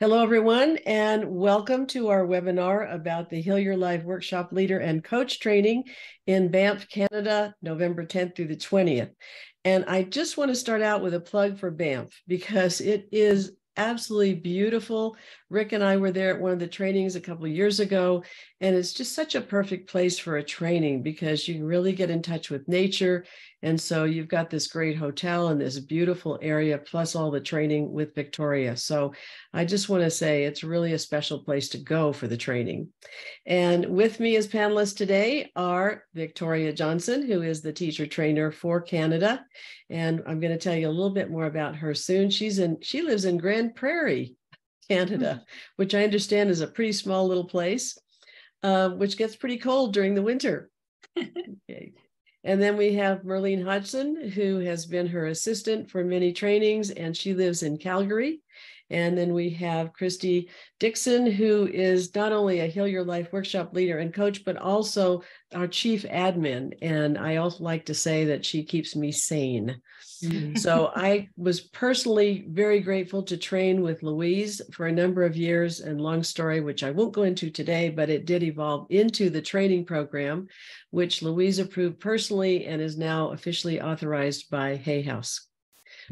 Hello, everyone, and welcome to our webinar about the Heal Your Life Workshop Leader and Coach Training in Banff, Canada, November 10th through the 20th. And I just want to start out with a plug for Banff because it is absolutely beautiful. Rick and I were there at one of the trainings a couple of years ago, and it's just such a perfect place for a training because you can really get in touch with nature. And so you've got this great hotel and this beautiful area, plus all the training with Victoria. So I just want to say it's really a special place to go for the training. And with me as panelists today are Victoria Johnson, who is the teacher trainer for Canada. And I'm going to tell you a little bit more about her soon. She lives in Grand Prairie, Canada, which I understand is a pretty small little place, which gets pretty cold during the winter. Okay. And then we have Merlene Hodgson, who has been her assistant for many trainings, and she lives in Calgary. And then we have Christy Dixon, who is not only a Heal Your Life workshop leader and coach, but also our chief admin. And I also like to say that she keeps me sane. So I was personally very grateful to train with Louise for a number of years, and long story, which I won't go into today, but it did evolve into the training program, which Louise approved personally and is now officially authorized by Hay House.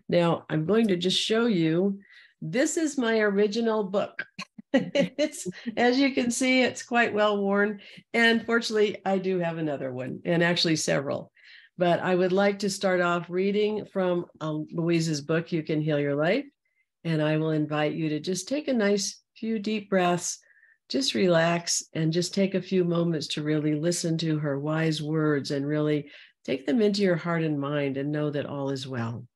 Now I'm going to just show you, this is my original book. It's, as you can see, it's quite well worn. And fortunately, I do have another one, and actually several. But I would like to start off reading from Louise's book, You Can Heal Your Life. And I will invite you to just take a nice few deep breaths, just relax, and just take a few moments to really listen to her wise words and really take them into your heart and mind and know that all is well.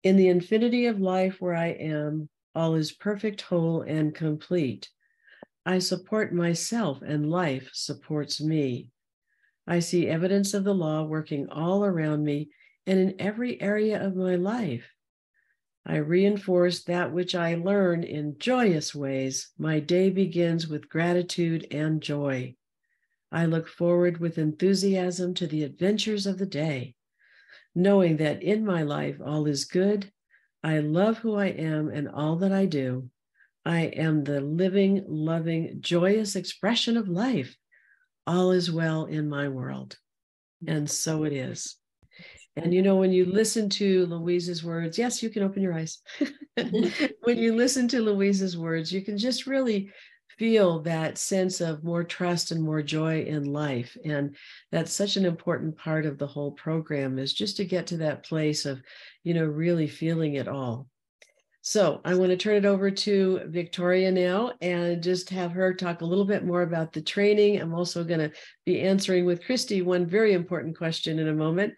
In the infinity of life where I am, all is perfect, whole, and complete. I support myself, and life supports me. I see evidence of the law working all around me and in every area of my life. I reinforce that which I learn in joyous ways. My day begins with gratitude and joy. I look forward with enthusiasm to the adventures of the day, knowing that in my life all is good. I love who I am and all that I do. I am the living, loving, joyous expression of life. All is well in my world. And so it is. And you know, when you listen to Louise's words, yes, you can open your eyes. When you listen to Louise's words, you can just really feel that sense of more trust and more joy in life. And that's such an important part of the whole program, is just to get to that place of, you know, really feeling it all. So I want to turn it over to Victoria now and just have her talk a little bit more about the training. I'm also going to be answering with Christy one very important question in a moment.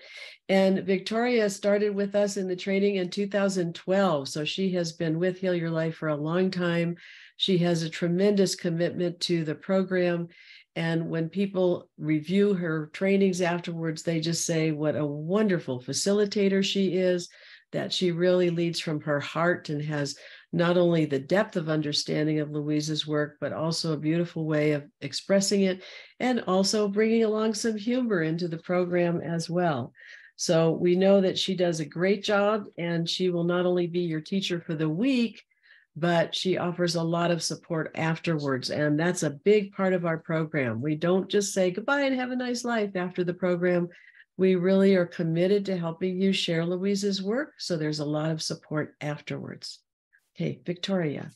And Victoria started with us in the training in 2012. So she has been with Heal Your Life for a long time. She has a tremendous commitment to the program. And when people review her trainings afterwards, they just say what a wonderful facilitator she is, that she really leads from her heart and has not only the depth of understanding of Louise's work, but also a beautiful way of expressing it, and also bringing along some humor into the program as well. So we know that she does a great job, and she will not only be your teacher for the week, but she offers a lot of support afterwards. And that's a big part of our program. We don't just say goodbye and have a nice life after the program. We really are committed to helping you share Louise's work. So there's a lot of support afterwards. Okay, Victoria.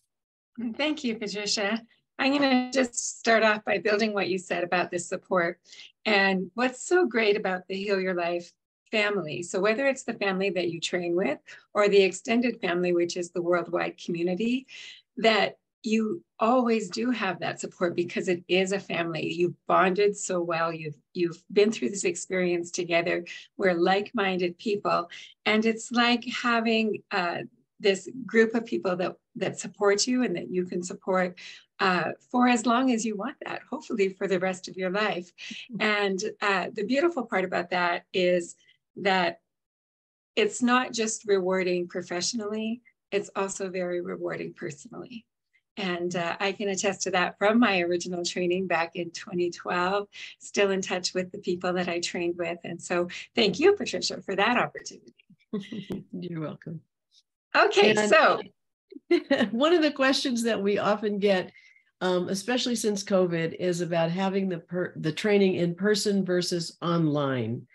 Thank you, Patricia. I'm going to just start off by building what you said about this support. And what's so great about the Heal Your Life family, so whether it's the family that you train with or the extended family, which is the worldwide community, that you always do have that support because it is a family. You've bonded so well. You've been through this experience together. We're like-minded people. And it's like having this group of people that support you and that you can support for as long as you want that, hopefully for the rest of your life. And the beautiful part about that is that it's not just rewarding professionally, it's also very rewarding personally. And I can attest to that from my original training back in 2012, still in touch with the people that I trained with. And so thank you, Patricia, for that opportunity. You're welcome. Okay, so One of the questions that we often get, especially since COVID, is about having the training in person versus online.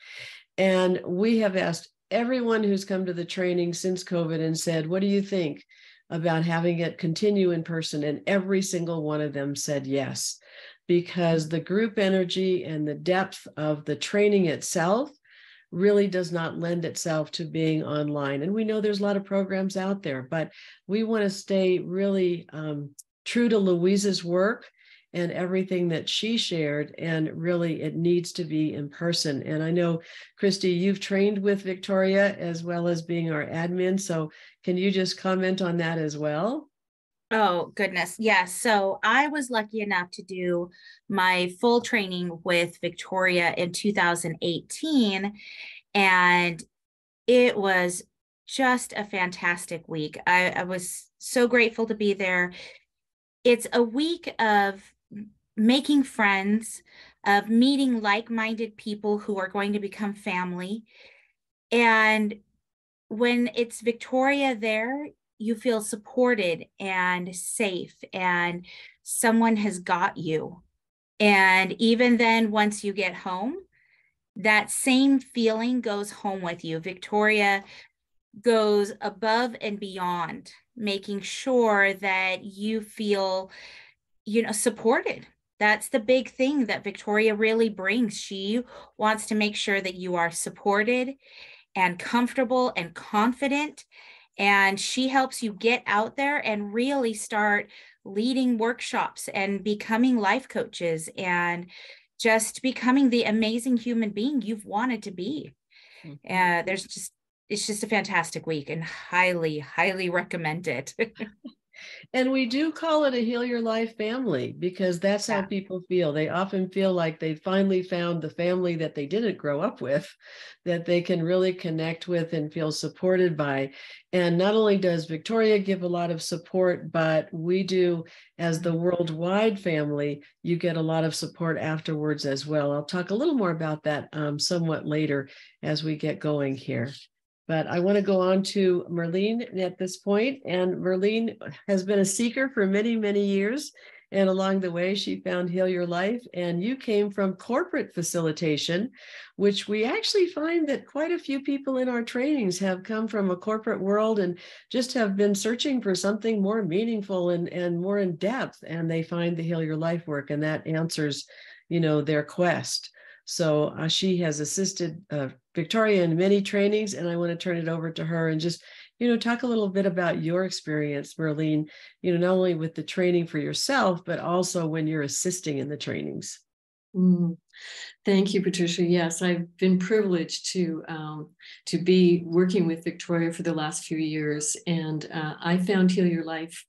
And we have asked everyone who's come to the training since COVID and said, what do you think about having it continue in person? And every single one of them said yes, because the group energy and the depth of the training itself really does not lend itself to being online. And we know there's a lot of programs out there, but we want to stay really true to Louise's work and everything that she shared. And really, it needs to be in person. And I know, Christy, you've trained with Victoria as well as being our admin. So can you just comment on that as well? Oh, goodness. Yes. So I was lucky enough to do my full training with Victoria in 2018, and it was just a fantastic week. I was so grateful to be there. It's a week of making friends, of meeting like-minded people who are going to become family. And when it's Victoria there, you feel supported and safe, and someone has got you. And even then, once you get home, that same feeling goes home with you. Victoria goes above and beyond, making sure that you feel, supported. That's the big thing that Victoria really brings. She wants to make sure that you are supported and comfortable and confident. And she helps you get out there and really start leading workshops and becoming life coaches and just becoming the amazing human being you've wanted to be. It's just a fantastic week, and highly, highly recommend it. And we do call it a Heal Your Life family, because that's how people feel. They often feel like they finally found the family that they didn't grow up with, that they can really connect with and feel supported by. And not only does Victoria give a lot of support, but we do, as the worldwide family, you get a lot of support afterwards as well. I'll talk a little more about that somewhat later as we get going here. But I want to go on to Merlene at this point. And Merlene has been a seeker for many, many years. And along the way, she found Heal Your Life. And you came from corporate facilitation, which we actually find that quite a few people in our trainings have come from a corporate world and just have been searching for something more meaningful and more in depth. And they find the Heal Your Life work, and that answers, their quest. So she has assisted Victoria in many trainings, and I want to turn it over to her and just, talk a little bit about your experience, Merlene, not only with the training for yourself, but also when you're assisting in the trainings. Thank you, Patricia. Yes, I've been privileged to be working with Victoria for the last few years, and I found Heal Your Life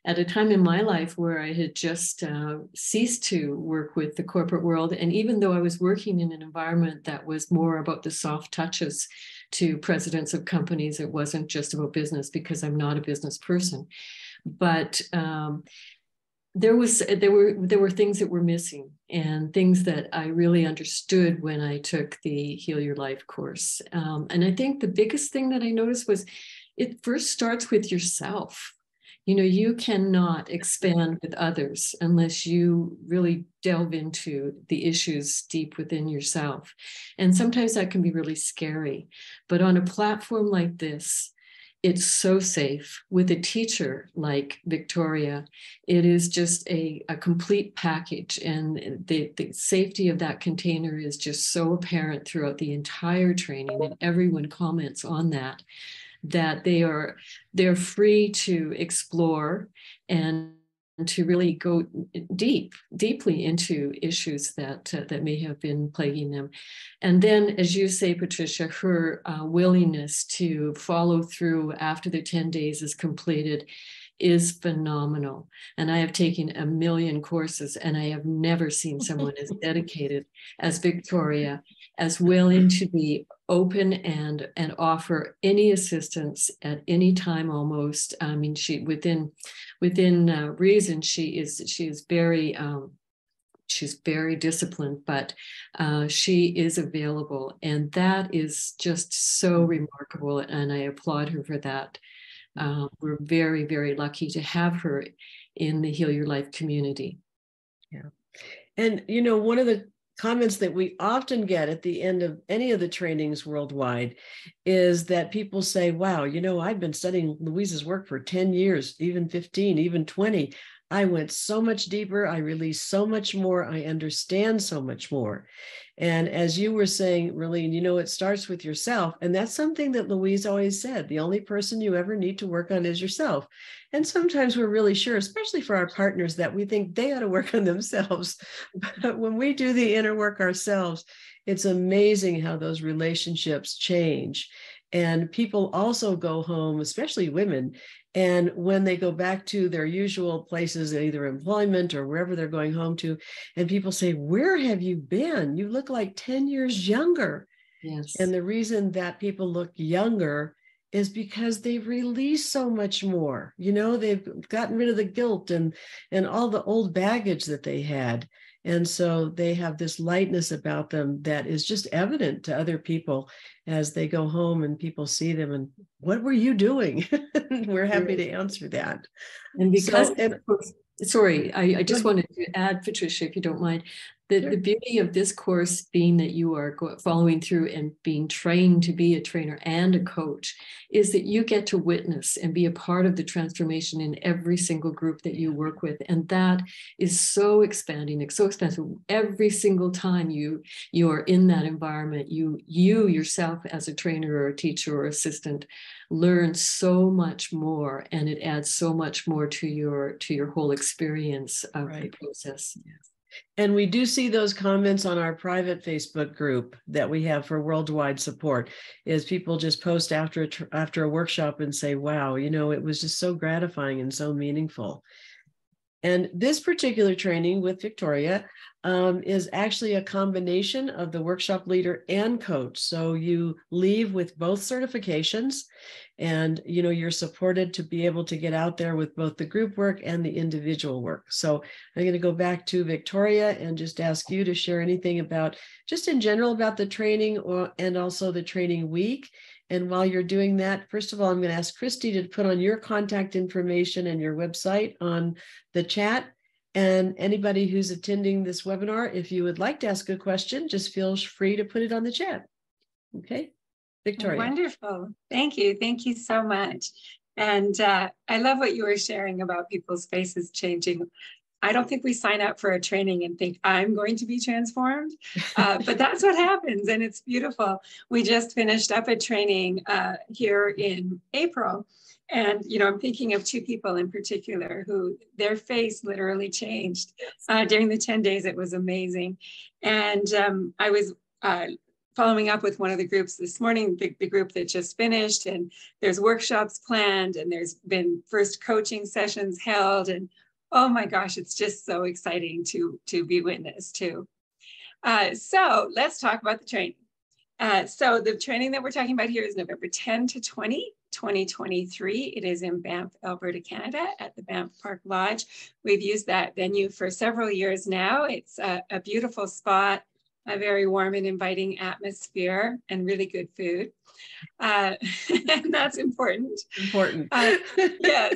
at a time in my life where I had just ceased to work with the corporate world. And even though I was working in an environment that was more about the soft touches to presidents of companies, it wasn't just about business, because I'm not a business person. But there were things that were missing, and things that I really understood when I took the Heal Your Life course. And I think the biggest thing that I noticed was it first starts with yourself. You cannot expand with others unless you really delve into the issues deep within yourself. And sometimes that can be really scary. But on a platform like this, it's so safe. With a teacher like Victoria, it is just a complete package. And the safety of that container is just so apparent throughout the entire training, and everyone comments on that they're free to explore and to really go deeply into issues that may have been plaguing them. And then, as you say, Patricia, her willingness to follow through after the 10 days is completed is phenomenal. And I have taken a million courses, and I have never seen someone as dedicated as Victoria, as willing to be open and offer any assistance at any time almost. I mean, she within reason, she is very she's very disciplined, but she is available, and that is just so remarkable, and I applaud her for that. we're very, very lucky to have her in the Heal Your Life community. Yeah. And, you know, one of the comments that we often get at the end of any of the trainings worldwide is that people say, wow, you know, I've been studying Louise's work for 10 years, even 15, even 20. I went so much deeper. I released so much more. I understand so much more. And as you were saying, Raylene, you know, it starts with yourself. And that's something that Louise always said. The only person you ever need to work on is yourself. And sometimes we're really sure, especially for our partners, that we think they ought to work on themselves. But when we do the inner work ourselves, it's amazing how those relationships change. And people also go home, especially women, and when they go back to their usual places, either employment or wherever they're going home to, and people say, where have you been? You look like 10 years younger. Yes. And the reason that people look younger is because they've released so much more. You know, they've gotten rid of the guilt and all the old baggage that they had. And so they have this lightness about them that is just evident to other people as they go home and people see them and, what were you doing? We're happy to answer that. And because, So, sorry, I just wanted to add, Patricia, if you don't mind, Sure. the beauty of this course being that you are following through and being trained to be a trainer and a coach is that you get to witness and be a part of the transformation in every single group that you work with. And that is so expanding. It's so expansive. Every single time you are in that environment, you yourself as a trainer or a teacher or assistant learn so much more, and it adds so much more to your whole experience of the process. And we do see those comments on our private Facebook group that we have for worldwide support, is people just post after a workshop and say, wow, you know, it was just so gratifying and so meaningful. And this particular training with Victoria is actually a combination of the workshop leader and coach. So you leave with both certifications, and you know, you're supported to be able to get out there with both the group work and the individual work. So I'm going to go back to Victoria and just ask you to share anything about, just in general, about the training and also the training week. And while you're doing that, first of all, I'm going to ask Christy to put on your contact information and your website on the chat. And anybody who's attending this webinar, if you would like to ask a question, just feel free to put it on the chat. Okay, Victoria. Wonderful. Thank you. Thank you so much. And I love what you were sharing about people's faces changing. I don't think we sign up for a training and think I'm going to be transformed, but that's what happens, and it's beautiful. We just finished up a training here in April, and you know, I'm thinking of two people in particular who their face literally changed during the 10 days. It was amazing, and I was following up with one of the groups this morning, the group that just finished, and there's workshops planned, and there's been first coaching sessions held, and oh my gosh, it's just so exciting to be witness to. So let's talk about the training. So the training that we're talking about here is November 10 to 20, 2023. It is in Banff, Alberta, Canada, at the Banff Park Lodge. We've used that venue for several years now. It's a beautiful spot, a very warm and inviting atmosphere, and really good food. And that's important. Important. Yes.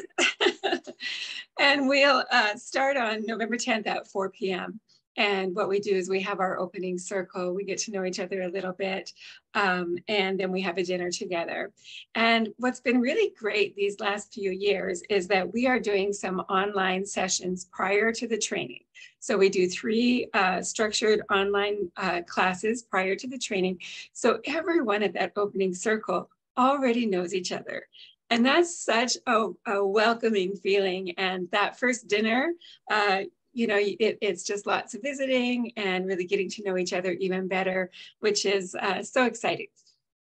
And we'll start on November 10th at 4 p.m. And what we do is we have our opening circle. We get to know each other a little bit. And then we have a dinner together. And what's been really great these last few years is that we are doing some online sessions prior to the training. So we do 3 structured online classes prior to the training. So everyone at that opening circle already knows each other. And that's such a welcoming feeling. And that first dinner, you know, it's just lots of visiting and really getting to know each other even better, which is so exciting.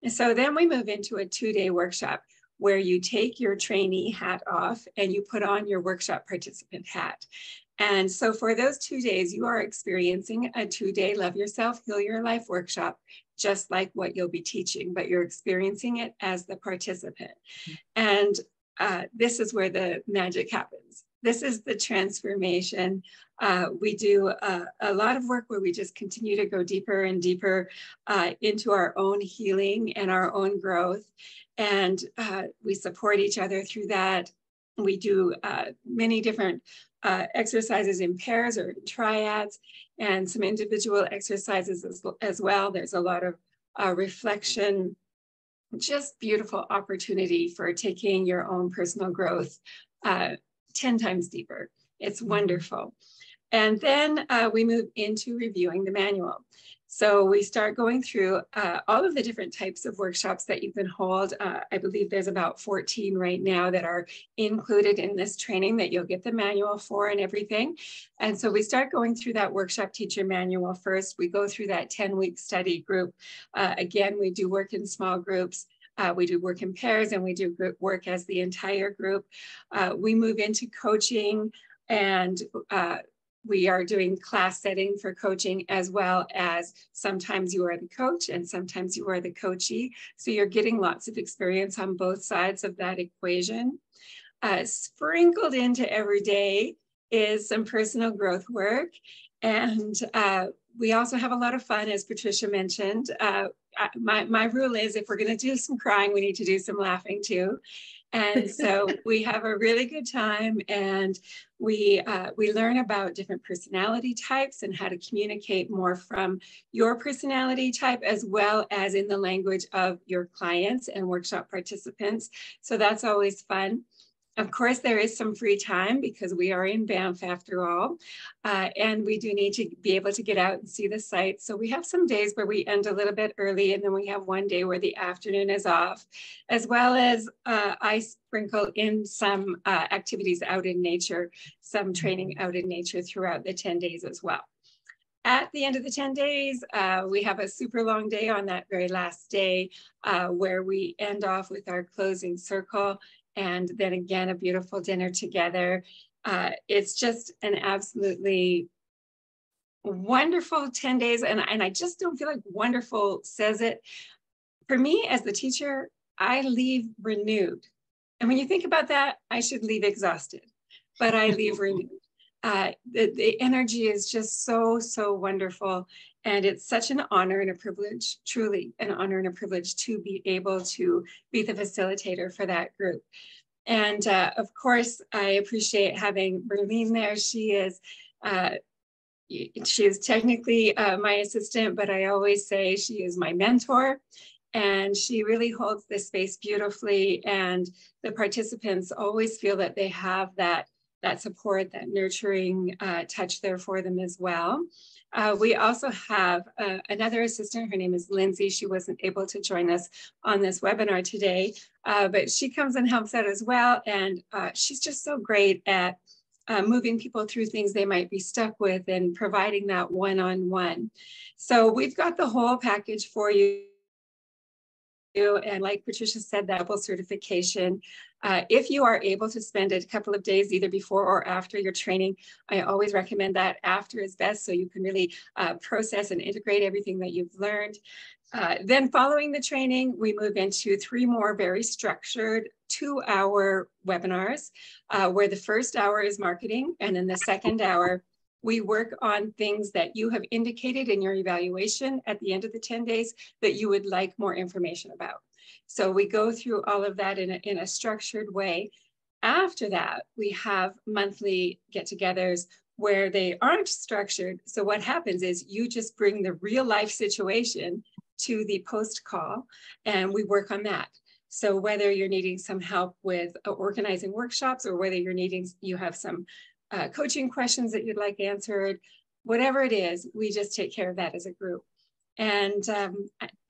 And so then we move into a 2-day workshop where you take your trainee hat off and you put on your workshop participant hat. And so for those 2 days, you are experiencing a 2-day Love Yourself, Heal Your Life workshop, just like what you'll be teaching, but you're experiencing it as the participant. And this is where the magic happens. This is the transformation. We do a lot of work where we just continue to go deeper and deeper into our own healing and our own growth. And we support each other through that. We do many different exercises in pairs or triads, and some individual exercises as well. There's a lot of reflection, just beautiful opportunity for taking your own personal growth 10 times deeper. It's wonderful. And then we move into reviewing the manual. So we start going through all of the different types of workshops that you can hold. I believe there's about 14 right now that are included in this training that you'll get the manual for and everything. And so we start going through that workshop teacher manual first. We go through that 10-week study group. Again, we do work in small groups. We do work in pairs, and we do group work as the entire group. We move into coaching, and we are doing class setting for coaching, as well as sometimes you are the coach and sometimes you are the coachee. So you're getting lots of experience on both sides of that equation. Sprinkled into every day is some personal growth work. And we also have a lot of fun, as Patricia mentioned. My rule is, if we're going to do some crying, we need to do some laughing too. And so we have a really good time, and we learn about different personality types and how to communicate more from your personality type, as well as in the language of your clients and workshop participants. So that's always fun. Of course, there is some free time because we are in Banff after all, and we do need to be able to get out and see the sights. So we have some days where we end a little bit early, and then we have one day where the afternoon is off, as well as I sprinkle in some activities out in nature, some training out in nature throughout the 10 days as well. At the end of the 10 days, we have a super long day on that very last day where we end off with our closing circle. And then again, a beautiful dinner together. It's just an absolutely wonderful 10 days. And I just don't feel like wonderful says it. For me, as the teacher, I leave renewed. And when you think about that, I should leave exhausted, but I leave renewed. The energy is just so, so wonderful. And it's such an honor and a privilege, truly an honor and a privilege, to be able to be the facilitator for that group. And of course, I appreciate having Berlene there. She is technically my assistant, but I always say she is my mentor. And she really holds this space beautifully. And the participants always feel that they have that support, that nurturing touch there for them as well. We also have another assistant. Her name is Lindsay. She wasn't able to join us on this webinar today, but she comes and helps out as well. And she's just so great at moving people through things they might be stuck with and providing that one-on-one. So we've got the whole package for you. And like Patricia said, that double certification. If you are able to spend a couple of days either before or after your training, I always recommend that after is best, so you can really process and integrate everything that you've learned. Then following the training, we move into 3 more very structured 2-hour webinars, where the first hour is marketing, and then the second hour we work on things that you have indicated in your evaluation at the end of the 10 days that you would like more information about. So we go through all of that in a structured way. After that, we have monthly get-togethers where they aren't structured. So what happens is you just bring the real life situation to the post call, and we work on that. So whether you're needing some help with organizing workshops, or whether you have some coaching questions that you'd like answered, whatever it is, we just take care of that as a group. And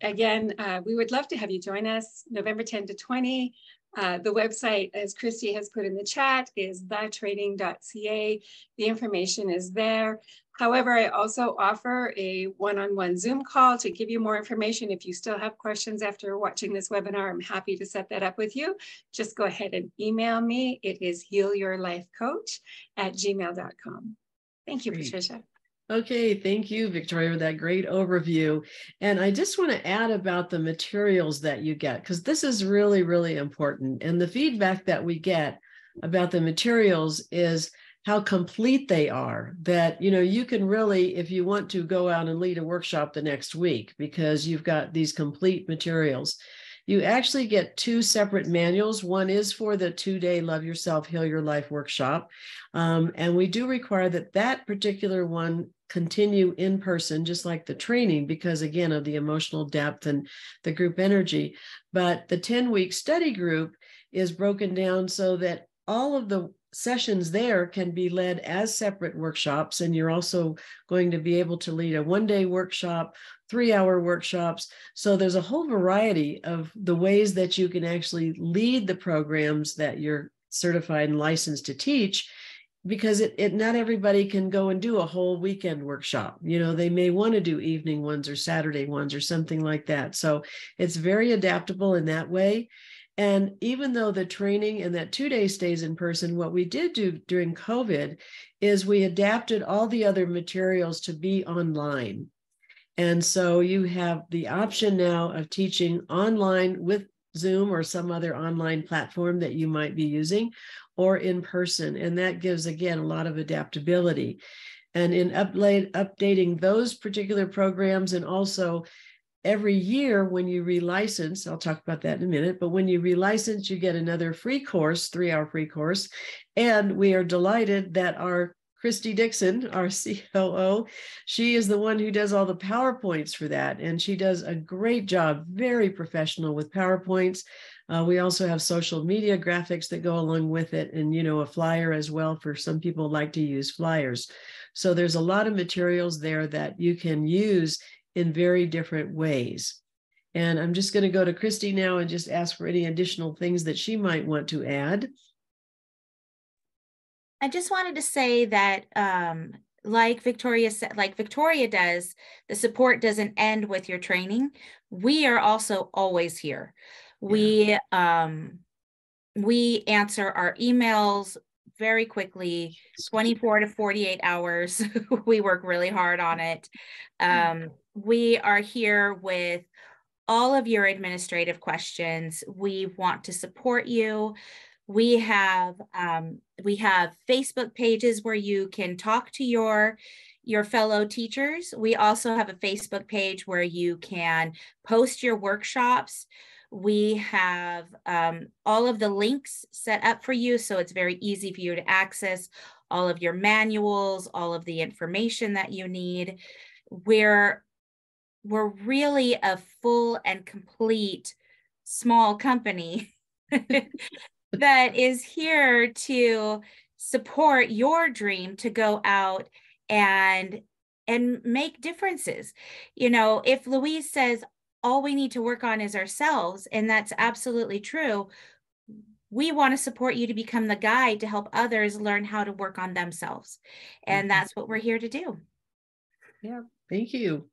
again, we would love to have you join us November 10 to 20. The website, as Christy has put in the chat, is thetraining.ca. The information is there. However, I also offer a one-on-one Zoom call to give you more information. If you still have questions after watching this webinar, I'm happy to set that up with you. Just go ahead and email me. It is healyourlifecoach@gmail.com. Thank you, Patricia. Okay, thank you, Victoria, for that great overview. And I just want to add about the materials that you get, because this is really, really important. And the feedback that we get about the materials is how complete they are, that, you can really, if you want to, go out and lead a workshop the next week because you've got these complete materials. You actually get 2 separate manuals. One is for the 2-day Love Yourself, Heal Your Life workshop. And we do require that particular one continue in person, just like the training, because again, of the emotional depth and the group energy. But the 10-week study group is broken down so that all of the sessions there can be led as separate workshops. And you're also going to be able to lead a 1-day workshop, 3-hour workshops. So there's a whole variety of the ways that you can actually lead the programs that you're certified and licensed to teach, because it not everybody can go and do a whole weekend workshop. They may want to do evening ones or Saturday ones or something like that. So it's very adaptable in that way. And even though the training and that 2-day stays in person, what we did do during COVID is we adapted all the other materials to be online. And so you have the option now of teaching online with Zoom or some other online platform that you might be using, or in person. And that gives, again, a lot of adaptability. And in updating those particular programs, and also every year when you relicense, I'll talk about that in a minute, but when you relicense, you get another free course, 3-hour free course. And we are delighted that our Christy Dixon, our COO, she is the one who does all the PowerPoints for that. And she does a great job, very professional with PowerPoints. We also have social media graphics that go along with it, and, a flyer as well for some people who like to use flyers. So there's a lot of materials there that you can use in very different ways. And I'm just going to go to Christy now and just ask for any additional things that she might want to add. I just wanted to say that, like Victoria said, like Victoria does, the support doesn't end with your training. We are also always here. Yeah. We answer our emails very quickly, 24 to 48 hours. We work really hard on it. We are here with all of your administrative questions. We want to support you. We have Facebook pages where you can talk to your fellow teachers. We also have a Facebook page where you can post your workshops. We have all of the links set up for you, so it's very easy for you to access all of your manuals, all of the information that you need. We're really a full and complete small company that is here to support your dream to go out and make differences. If Louise says all we need to work on is ourselves, and that's absolutely true, we want to support you to become the guide to help others learn how to work on themselves. And that's what we're here to do. Yeah, thank you.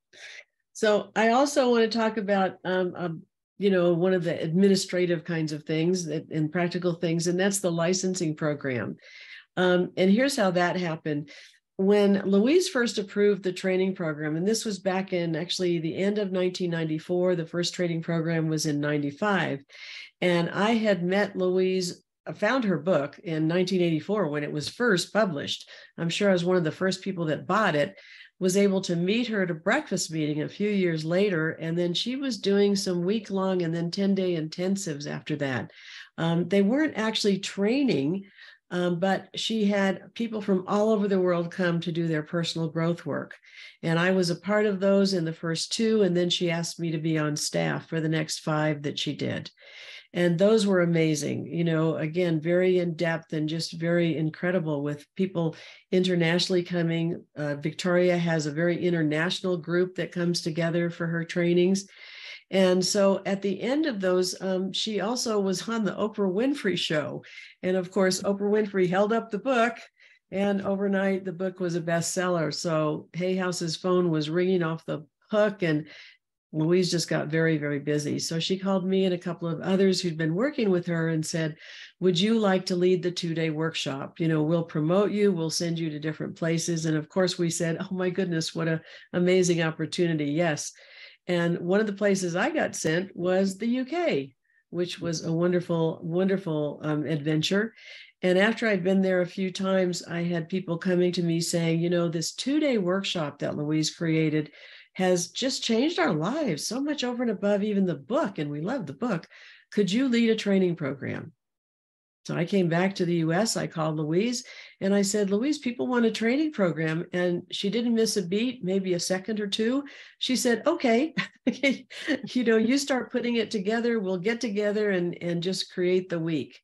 So I also want to talk about, one of the administrative kinds of things and practical things, and that's the licensing program. And here's how that happened. When Louise first approved the training program, and this was back in actually the end of 1994, the first training program was in 95. And I had met Louise, I found her book in 1984 when it was first published. I'm sure I was one of the first people that bought it, was able to meet her at a breakfast meeting a few years later. And then she was doing some week-long and then 10-day intensives after that. They weren't actually training, but she had people from all over the world come to do their personal growth work. And I was a part of those in the first 2, and then she asked me to be on staff for the next 5 that she did. And those were amazing, again, very in depth and just very incredible, with people internationally coming. Victoria has a very international group that comes together for her trainings. And so at the end of those, she also was on the Oprah Winfrey show. And of course, Oprah Winfrey held up the book, and overnight the book was a bestseller. So Hay House's phone was ringing off the hook, and Louise just got very, very busy. So she called me and a couple of others who'd been working with her and said, would you like to lead the 2-day workshop? We'll promote you, we'll send you to different places. And of course we said, oh my goodness, what an amazing opportunity. Yes. And one of the places I got sent was the UK, which was a wonderful, wonderful adventure. And after I'd been there a few times, I had people coming to me saying, you know, this 2-day workshop that Louise created has just changed our lives so much over and above even the book. And we love the book. Could you lead a training program? So I came back to the US, I called Louise and I said, Louise, people want a training program. And she didn't miss a beat, maybe a second or two. She said, okay, you know, you start putting it together, we'll get together and just create the week.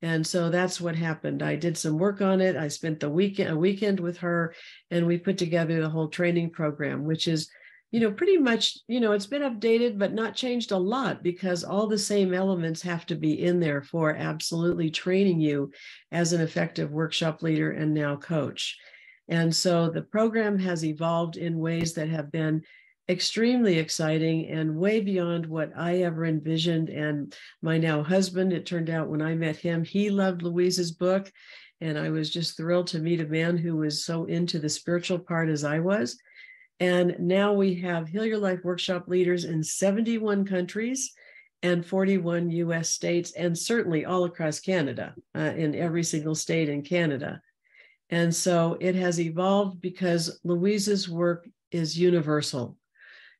And so that's what happened. I did some work on it. I spent a weekend with her, and we put together the whole training program, which is, you know, pretty much, you know, it's been updated, but not changed a lot, because all the same elements have to be in there for absolutely training you as an effective workshop leader and now coach. And so the program has evolved in ways that have been extremely exciting and way beyond what I ever envisioned. And my now husband, it turned out when I met him, he loved Louise's book. And I was just thrilled to meet a man who was so into the spiritual part as I was. And now we have Heal Your Life workshop leaders in 71 countries and 41 US states, and certainly all across Canada, in every single state in Canada. And so it has evolved because Louise's work is universal.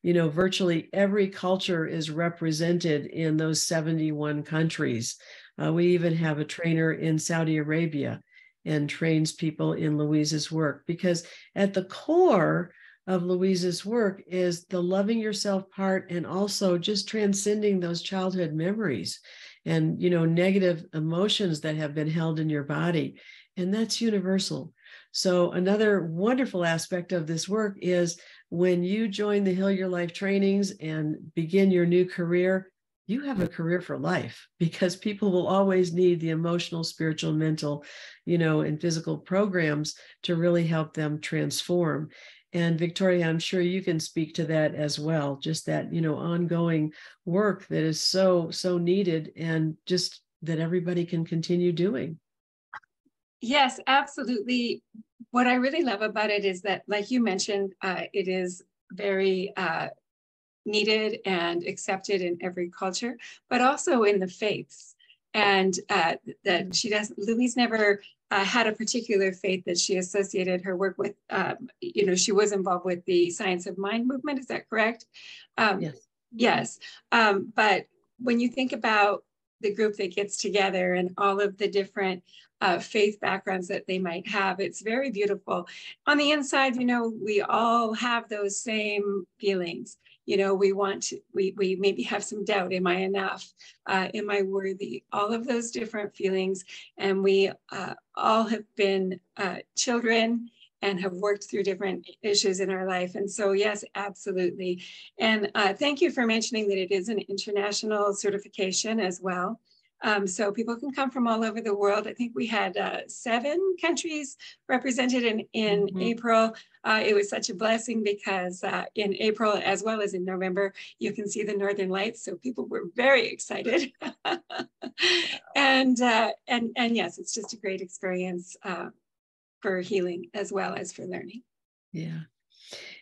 You know, virtually every culture is represented in those 71 countries. We even have a trainer in Saudi Arabia and trains people in Louise's work, because at the core of Louise's work is the loving yourself part, and also just transcending those childhood memories and, you know, negative emotions that have been held in your body. And that's universal. So another wonderful aspect of this work is when you join the Heal Your Life trainings and begin your new career, you have a career for life, because people will always need the emotional, spiritual, mental, you know, and physical programs to really help them transform. And Victoria, I'm sure you can speak to that as well, just that, you know, ongoing work that is so, so needed, and just that everybody can continue doing. Yes, absolutely. What I really love about it is that, like you mentioned, it is very needed and accepted in every culture, but also in the faiths. And that Louise never had a particular faith that she associated her work with. You know, she was involved with the Science of Mind movement. Is that correct? Yes. Yes. But when you think about the group that gets together and all of the different faith backgrounds that they might have, it's very beautiful. On the inside, you know, we all have those same feelings. You know, we maybe have some doubt. Am I enough? Am I worthy? All of those different feelings. And we all have been children and have worked through different issues in our life. And so, yes, absolutely. And thank you for mentioning that it is an international certification as well. So people can come from all over the world. I think we had 7 countries represented in April. It was such a blessing because in April, as well as in November, you can see the Northern Lights. So people were very excited. And yes, it's just a great experience for healing as well as for learning. Yeah.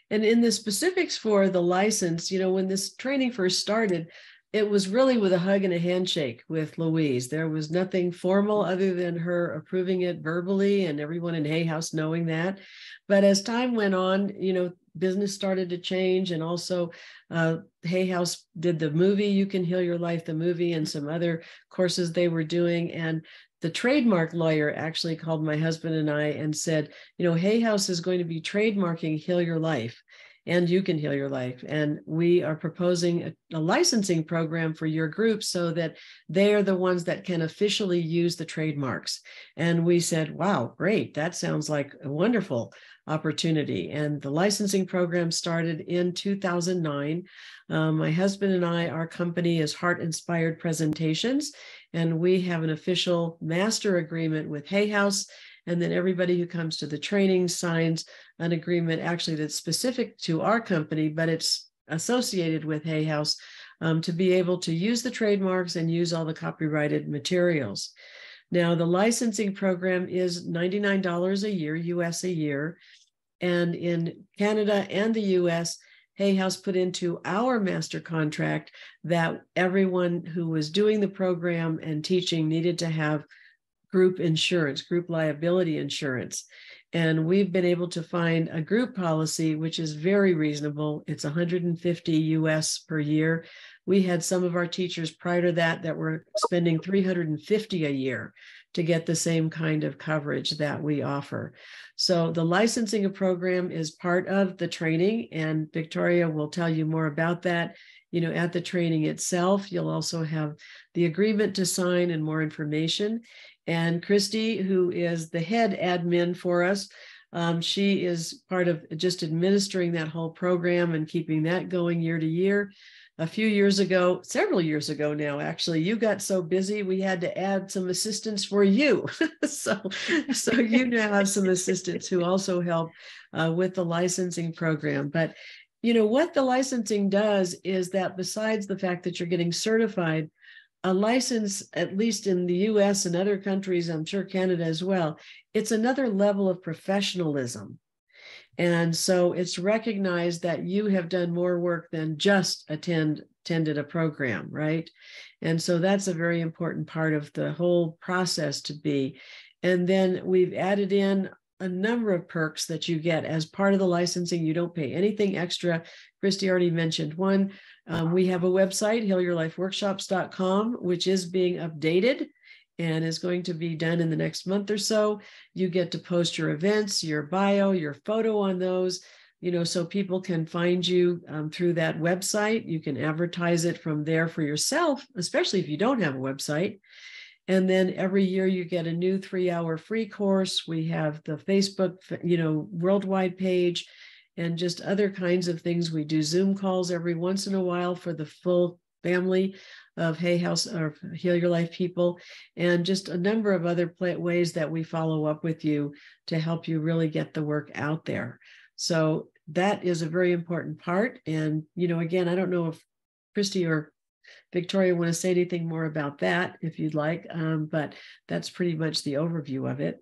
And in the specifics for the license, you know, when this training first started, it was really with a hug and a handshake with Louise. There was nothing formal other than her approving it verbally and everyone in Hay House knowing that. But as time went on, you know, business started to change. And also Hay House did the movie, You Can Heal Your Life, the movie, and some other courses they were doing. And the trademark lawyer actually called my husband and I and said, you know, Hay House is going to be trademarking Heal Your Life, and You Can Heal Your Life. And we are proposing a licensing program for your group so that they are the ones that can officially use the trademarks. And we said, wow, great. That sounds like a wonderful opportunity. And the licensing program started in 2009. My husband and I, our company is Heart Inspired Presentations, and we have an official master agreement with Hay House. And then everybody who comes to the training signs an agreement actually that's specific to our company, but it's associated with Hay House, to be able to use the trademarks and use all the copyrighted materials. Now, the licensing program is $99 a year, US a year. And in Canada and the US, Hay House put into our master contract that everyone who was doing the program and teaching needed to have group insurance, group liability insurance. And we've been able to find a group policy, which is very reasonable. It's 150 US per year. We had some of our teachers prior to that were spending 350 a year to get the same kind of coverage that we offer. So the licensing program is part of the training, and Victoria will tell you more about that. You know, at the training itself, you'll also have the agreement to sign and more information. And Christy, who is the head admin for us, she is part of just administering that whole program and keeping that going year to year. A few years ago, several years ago now, actually, you got so busy, we had to add some assistants for you. so you now have some assistants who also help with the licensing program. But, you know, what the licensing does is that besides the fact that you're getting certified, a license, at least in the US and other countries, I'm sure Canada as well, it's another level of professionalism. And so it's recognized that you have done more work than just attended a program, right? And so that's a very important part of the whole process to be. And then we've added in a number of perks that you get as part of the licensing. You don't pay anything extra. Christy already mentioned one. We have a website, healyourlifeworkshops.com, which is being updated and is going to be done in the next month or so. You get to post your events, your bio, your photo on those, you know, so people can find you through that website. You can advertise it from there for yourself, especially if you don't have a website. And then every year you get a new 3-hour free course. We have the Facebook, you know, worldwide page and just other kinds of things. We do Zoom calls every once in a while for the full family of Hay House or Heal Your Life people, and just a number of other ways that we follow up with you to help you really get the work out there. So that is a very important part. And, you know, again, I don't know if Christy or Victoria want to say anything more about that, if you'd like, but that's pretty much the overview of it.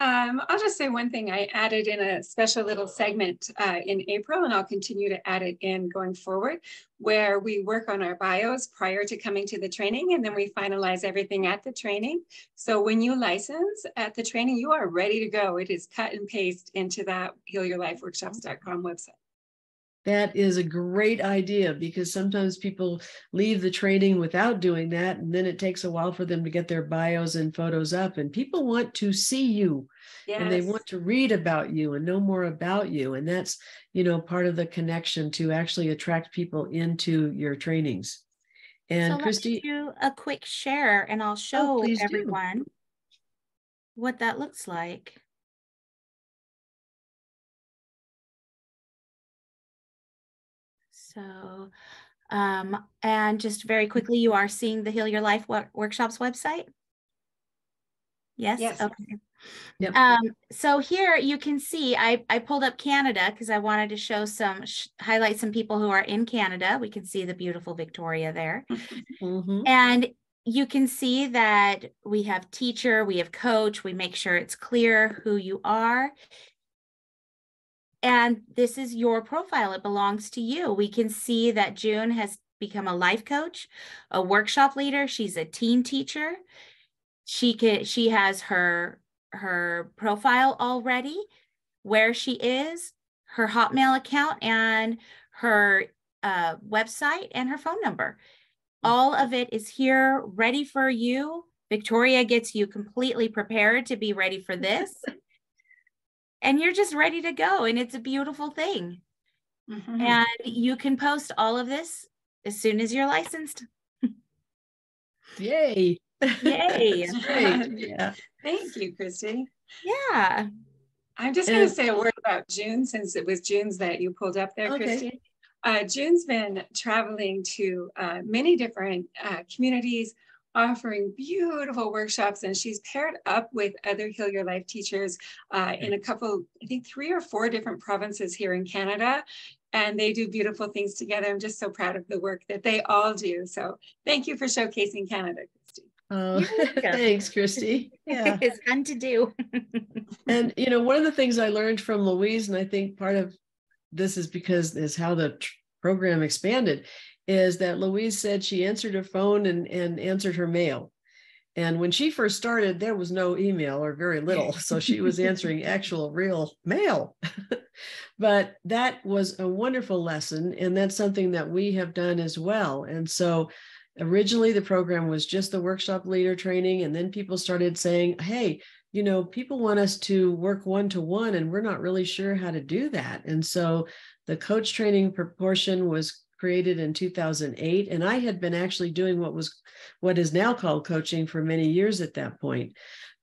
I'll just say one thing. I added in a special little segment in April, and I'll continue to add it in going forward, where we work on our bios prior to coming to the training, and then we finalize everything at the training. So when you license at the training, you are ready to go. It is cut and paste into that healyourlifeworkshops.com website. That is a great idea, because sometimes people leave the training without doing that, and then it takes a while for them to get their bios and photos up, and people want to see you. Yes. And they want to read about you and know more about you. And that's, you know, part of the connection to actually attract people into your trainings. And so Christy, let me do a quick share, and I'll show everyone what that looks like. So, and just very quickly, you are seeing the Heal Your Life Workshops website? Yes? Yes. Okay. Yep. So here you can see, I pulled up Canada because I wanted to show highlight some people who are in Canada. We can see the beautiful Victoria there. Mm-hmm. And you can see that we have teacher, we have coach, we make sure it's clear who you are. And this is your profile. It belongs to you. We can see that June has become a life coach, a workshop leader. She's a teen teacher. She has her profile already, where she is, her Hotmail account, and her website and her phone number. All of it is here ready for you. Victoria gets you completely prepared to be ready for this. And you're just ready to go. And it's a beautiful thing. Mm-hmm. And you can post all of this as soon as you're licensed. Yay. Yay. That's great. Yeah. Thank you, Christy. Yeah. I'm just going to say a word about June, since it was June's that you pulled up there, okay. Christy. June's been traveling to many different communities, offering beautiful workshops, and she's paired up with other Heal Your Life teachers in a couple, I think 3 or 4 different provinces here in Canada, and they do beautiful things together. I'm just so proud of the work that they all do. So thank you for showcasing Canada, Christy. Oh, thanks, Christy. Yeah. It's fun to do. And, you know, one of the things I learned from Louise, and I think part of this is because is how the program expanded, is that Louise said she answered her phone and answered her mail. And when she first started, there was no email or very little. So she was answering actual real mail. But that was a wonderful lesson. And that's something that we have done as well. And so originally the program was just the workshop leader training. And then people started saying, hey, you know, people want us to work one-to-one, and we're not really sure how to do that. And so the coach training proportion was created in 2008. And I had been actually doing what is now called coaching for many years at that point.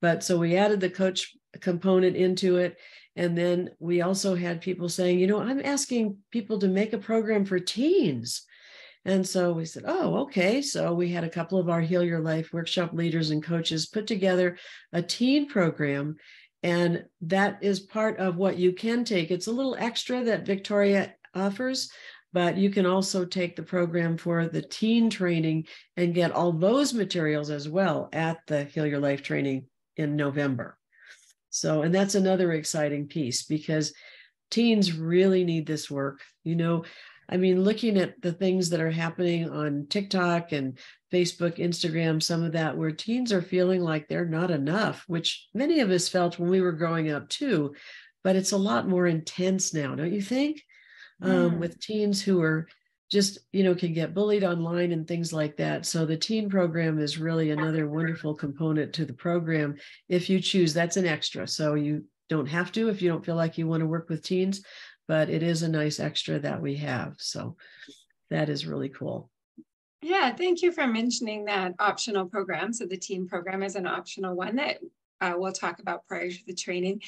But so we added the coach component into it. And then we also had people saying, you know, I'm asking people to make a program for teens. And so we said, oh, okay. So we had a couple of our Heal Your Life workshop leaders and coaches put together a teen program. And that is part of what you can take. It's a little extra that Victoria offers, but you can also take the program for the teen training and get all those materials as well at the Heal Your Life training in November. So, and that's another exciting piece because teens really need this work. You know, I mean, looking at the things that are happening on TikTok and Facebook, Instagram, some of that where teens are feeling like they're not enough, which many of us felt when we were growing up too, but it's a lot more intense now, don't you think? With teens who are just, you know, can get bullied online and things like that. So the teen program is really another wonderful component to the program. If you choose, that's an extra. So you don't have to if you don't feel like you want to work with teens, but it is a nice extra that we have. So that is really cool. Yeah, thank you for mentioning that optional program. So the teen program is an optional one that we'll talk about prior to the training.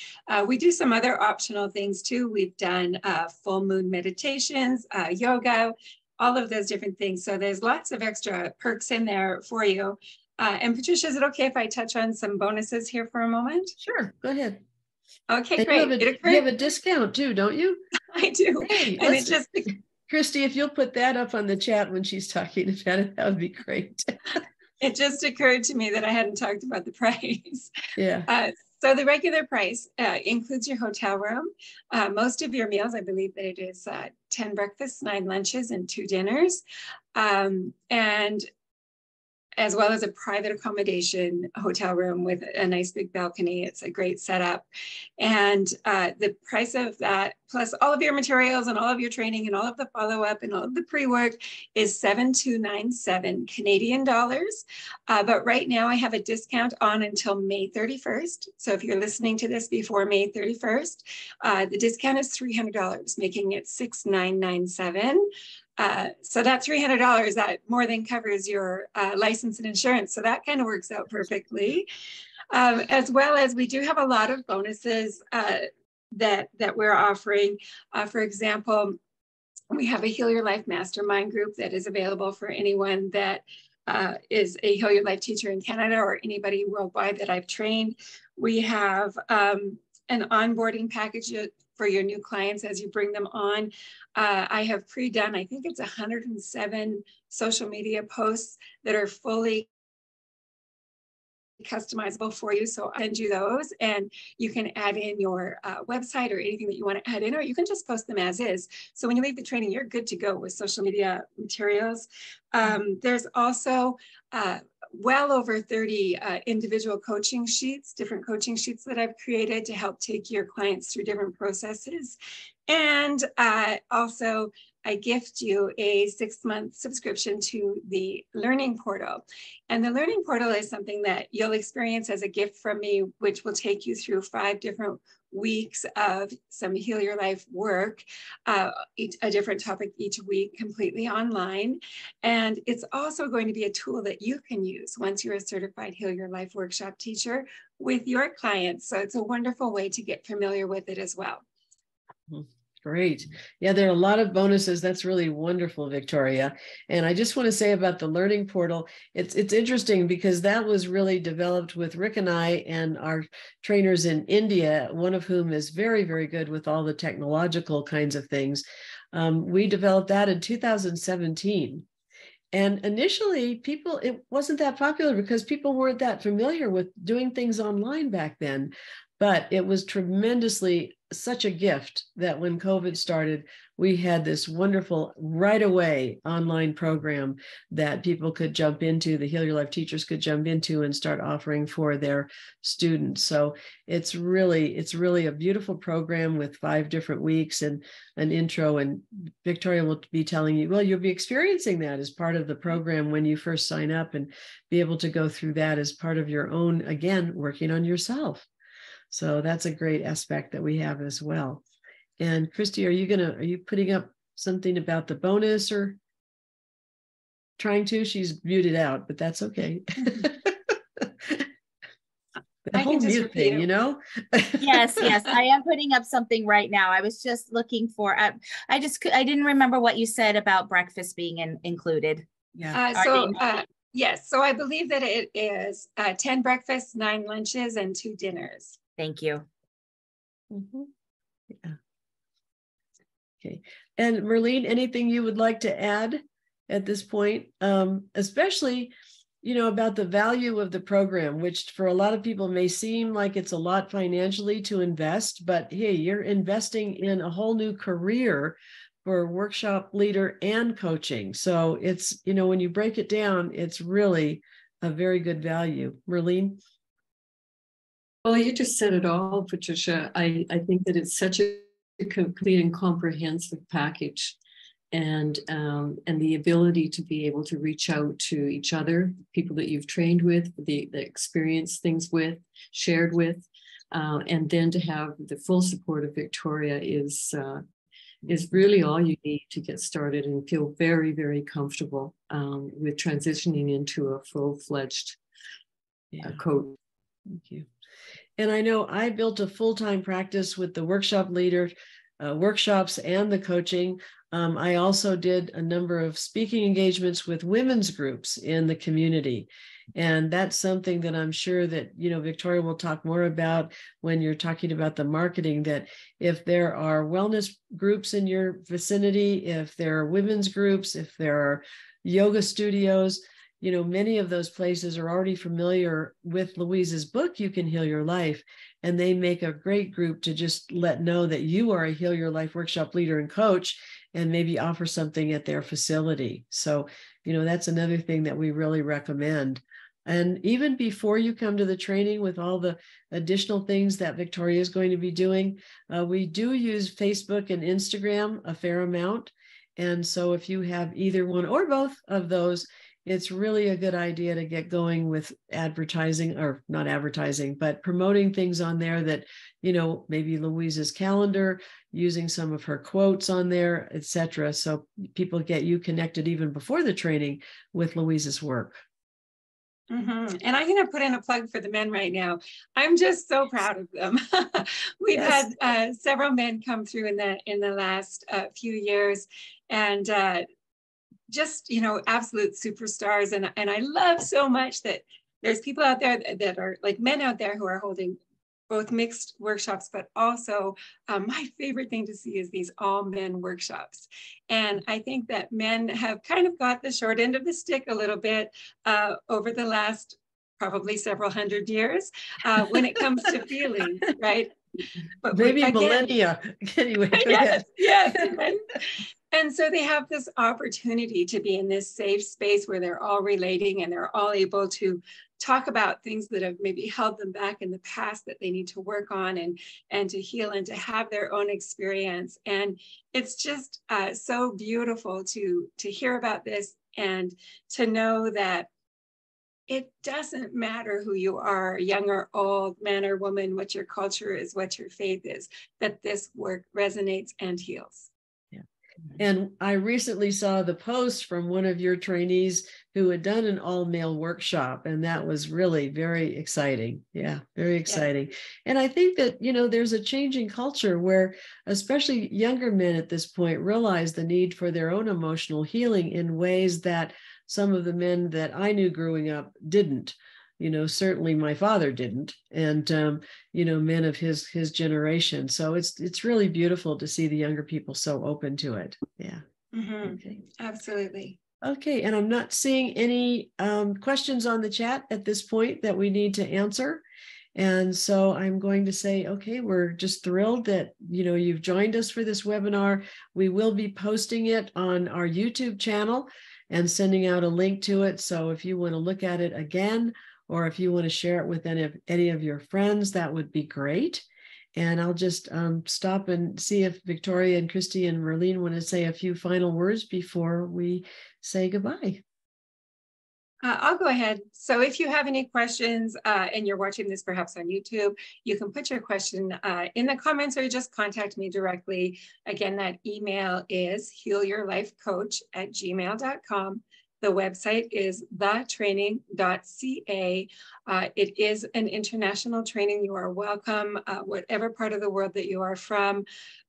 We do some other optional things too. We've done full moon meditations, yoga, all of those different things. So there's lots of extra perks in there for you. And Patricia, is it okay if I touch on some bonuses here for a moment? Sure, go ahead. Okay, and great. You have a discount too, don't you? I do. Hey, and it just Christy, if you'll put that up on the chat when she's talking about it, that would be great. It just occurred to me that I hadn't talked about the price. Yeah. So the regular price includes your hotel room, most of your meals. I believe that it is 10 breakfasts, 9 lunches, and 2 dinners. And as well as a private accommodation hotel room with a nice big balcony. It's a great setup. And the price of that, plus all of your materials and all of your training and all of the follow-up and all of the pre-work is $7,297 Canadian dollars. But right now I have a discount on until May 31st. So if you're listening to this before May 31st, the discount is $300, making it $6,997. So that $300, that more than covers your license and insurance. So that kind of works out perfectly. As well as we do have a lot of bonuses that we're offering. For example, we have a Heal Your Life Mastermind group that is available for anyone that is a Heal Your Life teacher in Canada or anybody worldwide that I've trained. We have an onboarding package for your new clients as you bring them on. I have pre-done, I think it's 107 social media posts that are fully customizable for you. So I'll send you those and you can add in your website or anything that you want to add in, or you can just post them as is. So when you leave the training, you're good to go with social media materials. There's also well over 30 individual coaching sheets, different coaching sheets that I've created to help take your clients through different processes. And also, I gift you a 6-month subscription to the Learning Portal. And the Learning Portal is something that you'll experience as a gift from me, which will take you through 5 different weeks of some Heal Your Life work, a different topic each week, completely online. And it's also going to be a tool that you can use once you're a certified Heal Your Life workshop teacher with your clients. So it's a wonderful way to get familiar with it as well. Great. Yeah, there are a lot of bonuses. That's really wonderful, Victoria. And I just want to say about the Learning Portal, it's interesting because that was really developed with Rick and I and our trainers in India, one of whom is very, very good with all the technological kinds of things. We developed that in 2017. And initially, it wasn't that popular because people weren't that familiar with doing things online back then. But it was tremendously such a gift that when COVID started, we had this wonderful right away online program that people could jump into, the Heal Your Life teachers could jump into and start offering for their students. So it's really a beautiful program with 5 different weeks and an intro. And Victoria will be telling you, well, you'll be experiencing that as part of the program when you first sign up, and be able to go through that as part of your own, again, working on yourself. So that's a great aspect that we have as well. And Christy, are you putting up something about the bonus, or trying to? She's muted out, but that's okay. The whole mute thing, you know? Yes, I am putting up something right now. I was just looking for, I didn't remember what you said about breakfast being included. Yeah. Yes, so I believe that it is 10 breakfasts, 9 lunches, and 2 dinners. Thank you. Mm-hmm. Yeah. Okay. And Merlene, anything you would like to add at this point, especially, about the value of the program, which for a lot of people may seem like it's a lot financially to invest, but hey, you're investing in a whole new career for workshop leader and coaching. So it's, when you break it down, it's really a very good value. Merlene? Well, you just said it all, Patricia. I think that it's such a complete and comprehensive package, and the ability to be able to reach out to each other, people that you've trained with, the experienced things with, shared with, and then to have the full support of Victoria is really all you need to get started and feel very, very comfortable with transitioning into a full-fledged coach. Thank you. And I know I built a full-time practice with the workshop leader, workshops and the coaching. I also did a number of speaking engagements with women's groups in the community. And that's something that I'm sure that, Victoria will talk more about when you're talking about the marketing, that if there are wellness groups in your vicinity, if there are women's groups, if there are yoga studios, many of those places are already familiar with Louise's book, You Can Heal Your Life, and they make a great group to just know that you are a Heal Your Life workshop leader and coach, and maybe offer something at their facility. So, that's another thing that we really recommend. And even before you come to the training with all the additional things that Victoria is going to be doing, we do use Facebook and Instagram a fair amount. And so if you have either one or both of those, it's really a good idea to get going with advertising, or not advertising, but promoting things on there that, maybe Louise's calendar, using some of her quotes on there, etc. So people get you connected even before the training with Louise's work. Mm-hmm. And I'm going to put in a plug for the men right now. I'm just so proud of them. We've had several men come through in the last few years, and just, absolute superstars. And I love so much that there's people out there that are like men out there who are holding both mixed workshops, but also my favorite thing to see is these all men workshops. And I think that men have kind of got the short end of the stick a little bit over the last probably several hundred years when it comes to feelings, right? But maybe again, millennia. Anyway, go ahead. Yes. Right? And so they have this opportunity to be in this safe space where they're all relating and they're all able to talk about things that have maybe held them back in the past that they need to work on and to heal and to have their own experience. And it's just so beautiful to hear about this and to know that it doesn't matter who you are, young or old, man or woman, what your culture is, what your faith is, that this work resonates and heals. And I recently saw the post from one of your trainees who had done an all-male workshop, and that was really very exciting. Yeah, very exciting. Yeah. And I think that, there's a changing culture where especially younger men at this point realize the need for their own emotional healing in ways that some of the men that I knew growing up didn't. Certainly my father didn't, and men of his generation. So it's really beautiful to see the younger people so open to it. Yeah. Mm-hmm. Okay. Absolutely. Okay, and I'm not seeing any questions on the chat at this point that we need to answer. And so I'm going to say, okay, we're just thrilled that, you've joined us for this webinar. We will be posting it on our YouTube channel and sending out a link to it. So if you want to look at it again, or if you want to share it with any of your friends, that would be great. And I'll just stop and see if Victoria and Christy and Merlene want to say a few final words before we say goodbye. I'll go ahead. So if you have any questions and you're watching this perhaps on YouTube, you can put your question in the comments or just contact me directly. Again, that email is healyourlifecoach@gmail.com. The website is thetraining.ca. It is an international training. You are welcome, whatever part of the world that you are from.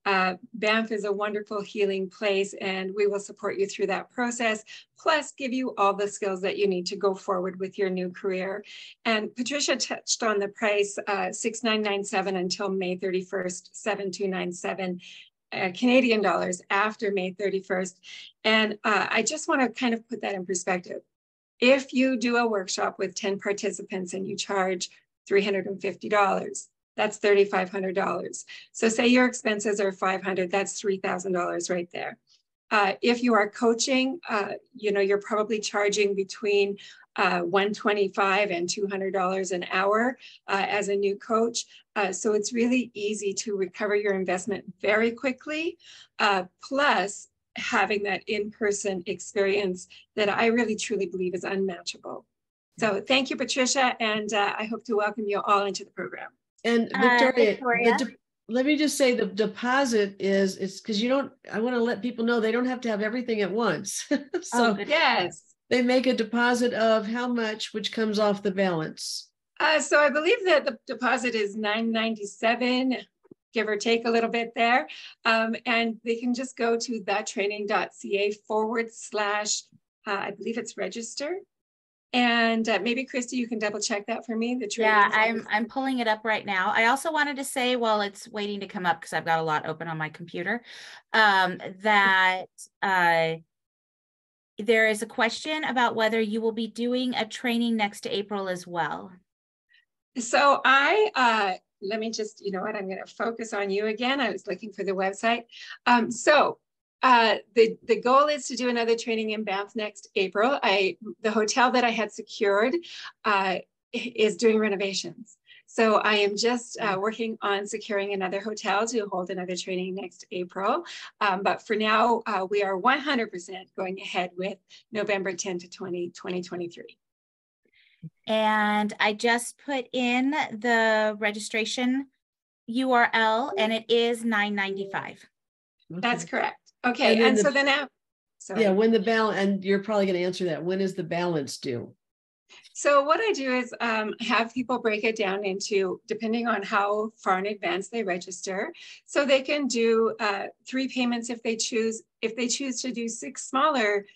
Banff is a wonderful healing place, and we will support you through that process, plus give you all the skills that you need to go forward with your new career. And Patricia touched on the price, $6,997 until May 31st, $7,297. Canadian dollars after May 31st. And I just want to kind of put that in perspective. If you do a workshop with 10 participants and you charge $350, that's $3,500. So say your expenses are $500, that's $3,000 right there. If you are coaching, you're probably charging between $125 and $200 an hour as a new coach. So it's really easy to recover your investment very quickly, plus having that in-person experience that I really truly believe is unmatchable. So thank you, Patricia, and I hope to welcome you all into the program. And Victoria. Let me just say the deposit it's because I want to let people know they don't have to have everything at once. So yes. They make a deposit of how much, which comes off the balance? So I believe that the deposit is $997, give or take a little bit there. And they can just go to thetraining.ca / I believe it's register. And maybe Christy, you can double check that for me. I'm pulling it up right now. I also wanted to say, while it's waiting to come up, because I've got a lot open on my computer, that there is a question about whether you will be doing a training next April as well. So let me just, I'm going to focus on you again. I was looking for the website. The goal is to do another training in Banff next April. The hotel that I had secured is doing renovations. So I am just working on securing another hotel to hold another training next April. But for now, we are 100% going ahead with November 10 to 20, 2023. And I just put in the registration URL, and it is $995. Okay. That's correct. Okay, and so then now, sorry. Yeah, when the balance, and you're probably going to answer that, when is the balance due? So what I do is have people break it down into, depending on how far in advance they register. So they can do 3 payments if they choose. If they choose to do 6 smaller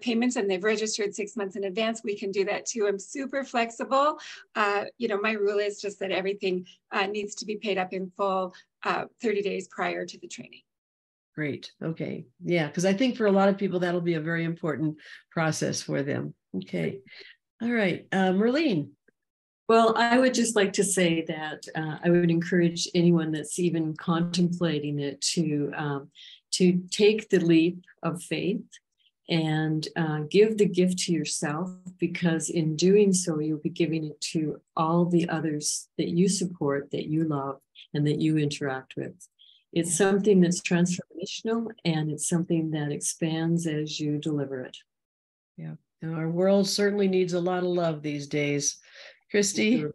payments and they've registered 6 months in advance, we can do that too. I'm super flexible. My rule is just that everything needs to be paid up in full 30 days prior to the training. Great. Okay. Yeah, because I think for a lot of people, that'll be a very important process for them. Okay. All right. Merlene. Well, I would just like to say that I would encourage anyone that's even contemplating it to take the leap of faith and give the gift to yourself, because in doing so, you'll be giving it to all the others that you support, that you love, and that you interact with. It's something that's transformational, and it's something that expands as you deliver it. Yeah. And our world certainly needs a lot of love these days. Christy? Sure.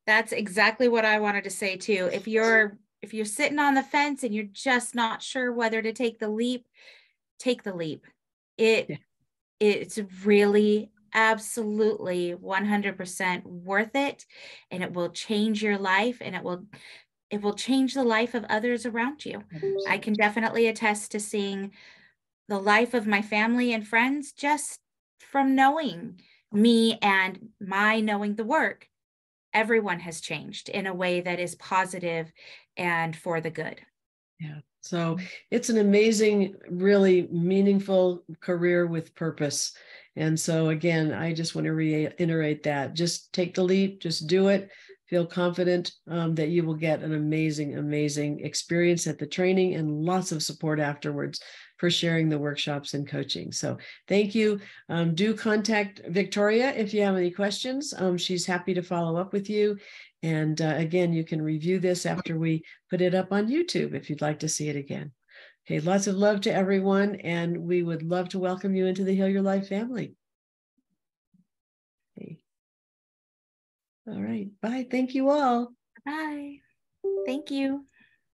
That's exactly what I wanted to say too. If you're sitting on the fence and you're just not sure whether to take the leap, take the leap. It's really absolutely 100% worth it, and it will change your life, and it will change the life of others around you. I can definitely attest to seeing the life of my family and friends just from knowing me and my knowing the work. Everyone has changed in a way that is positive and for the good. Yeah. So it's an amazing, really meaningful career with purpose. And so again, I just want to reiterate that. Just take the leap, just do it. feel confident that you will get an amazing, amazing experience at the training and lots of support afterwards for sharing the workshops and coaching. So thank you. Do contact Victoria if you have any questions. She's happy to follow up with you. And again, you can review this after we put it up on YouTube if you'd like to see it again. Okay, lots of love to everyone, and we would love to welcome you into the Heal Your Life family. Okay. All right, bye. Thank you all. Bye. Thank you.